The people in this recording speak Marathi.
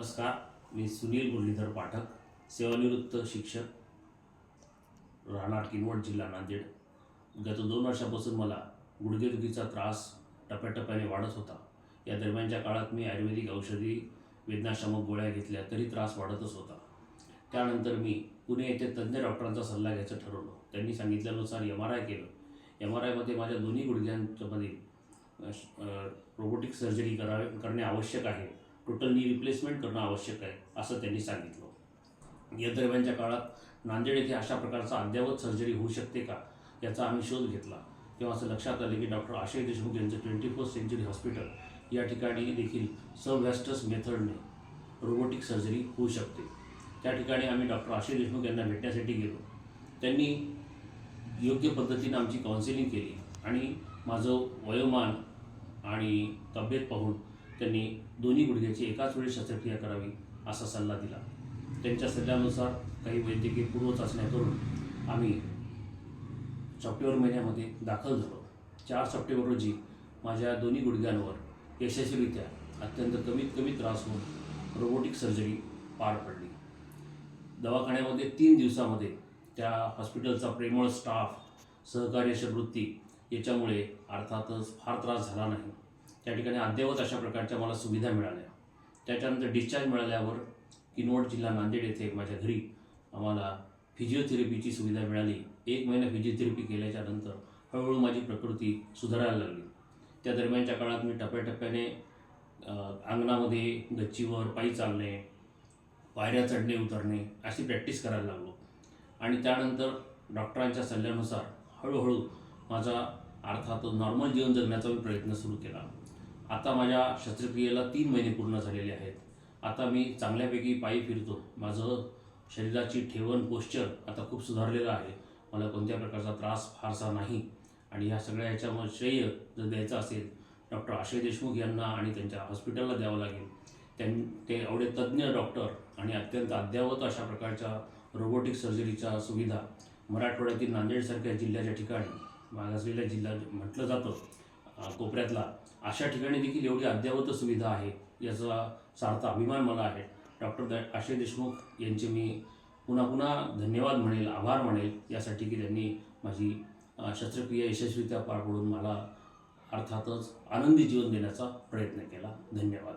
नमस्कार, मी सुनील मुरलीधर पाठक, सेवानिवृत्त शिक्षक, राहणार किनवट, जिल्हा नांदेड. गत 2 वर्षापासून मला गुडघेदुखीचा त्रास टप्प्याटप्प्याने वाढत होता. या दरम्यानच्या काळात मी आयुर्वेदिक औषधी, वेदनाशामक गोळ्या घेतल्या तरी त्रास वाढतच होता. त्यानंतर मी पुणे येथे तज्ज्ञ डॉक्टरांचा सल्ला घ्यायचं ठरवलं. त्यांनी सांगितल्यानुसार MRI केलं. MRIमध्ये माझ्या दोन्ही गुडघ्यांमध्ये रोबोटिक सर्जरी करणे आवश्यक आहे. टोटल नी रिप्लेसमेंट करणं आवश्यक आहे असं त्यांनी सांगितलं. या दरम्यानच्या काळात नांदेड येथे अशा प्रकारचा अद्ययावत सर्जरी होऊ शकते का याचा आम्ही शोध घेतला. तेव्हा असं लक्षात आलं की डॉक्टर आशय देशमुख यांचं 21st सेंचुरी हॉस्पिटल या ठिकाणी देखील सबव्हॅस्टस मेथडने रोबोटिक सर्जरी होऊ शकते. त्या ठिकाणी आम्ही डॉक्टर आशय देशमुख यांना भेटण्यासाठी गेलो. त्यांनी योग्य पद्धतीने आमची काउन्सिलिंग केली आणि माझं वयोमान आणि तब्येत पाहून त्यांनी दोन्ही गुडघ्याची एकाच वेळी शस्त्रक्रिया करावी असा सल्ला दिला. त्यांच्या सल्ल्यानुसार काही वैद्यकीय पूर्वचाचण्या करून आम्ही सप्टेंबर महिन्यामध्ये दाखल झालो. 4 सप्टेंबर रोजी माझ्या दोन्ही गुडघ्यांवर यशस्वीरित्या अत्यंत कमीत त्रास होऊन रोबोटिक सर्जरी पार पडली. दवाखान्यामध्ये 3 दिवसामध्ये त्या हॉस्पिटलचा प्रेमळ स्टाफ, सहकार्याची वृत्ती याच्यामुळे अर्थातच फार त्रास झाला नाही. त्या ठिकाणी अद्ययावत अशा प्रकारच्या मला सुविधा मिळाल्या. त्याच्यानंतर डिस्चार्ज मिळाल्यावर किनवट, जिल्हा नांदेड येथे माझ्या घरी आम्हाला फिजिओथेरपीची सुविधा मिळाली. 1 महिना फिजिओथेरपी केल्याच्या नंतर हळूहळू माझी प्रकृती सुधारायला लागली. त्या दरम्यानच्या काळात मी टप्प्याटप्प्याने अंगणामध्ये, गच्चीवर पायी चालणे, पायऱ्या चढणे उतरणे अशी प्रॅक्टिस करायला लागलो. आणि त्यानंतर डॉक्टरांच्या सल्ल्यानुसार हळूहळू माझा अर्थात नॉर्मल जीवन जगण्याचा मी प्रयत्न सुरू केला. आता माझ्या शस्त्रक्रियेला 3 महिने पूर्ण झालेले आहेत. आता मी चांगल्यापैकी पायी फिरतो. माझं शरीराची ठेवण, पोश्चर आता खूप सुधारलेलं आहे. मला कोणत्या प्रकारचा त्रास फारसा नाही. आणि ह्या सगळ्या ह्याच्यामध्ये श्रेय जर द्यायचं असेल डॉक्टर आशय देशमुख यांना आणि त्यांच्या हॉस्पिटलला द्यावं लागेल. ते एवढे तज्ज्ञ डॉक्टर आणि अत्यंत अद्ययावत अशा प्रकारच्या रोबोटिक सर्जरीच्या सुविधा मराठवाड्यातील नांदेडसारख्या जिल्ह्याच्या ठिकाणी, मागासलेल्या जिल्हा म्हटलं जातं कोपऱ्यातला, अशा ठिकाणी देखील एवढी अद्ययावत सुविधा आहे याचा सार्थ अभिमान मला आहे. डॉक्टर आशय देशमुख यांचे मी पुन्हा धन्यवाद म्हणेल, आभार म्हणेल यासाठी की त्यांनी माझी शस्त्रक्रिया यशस्वीरित्या पार पडून मला अर्थातच आनंदी जीवन देण्याचा प्रयत्न केला. धन्यवाद.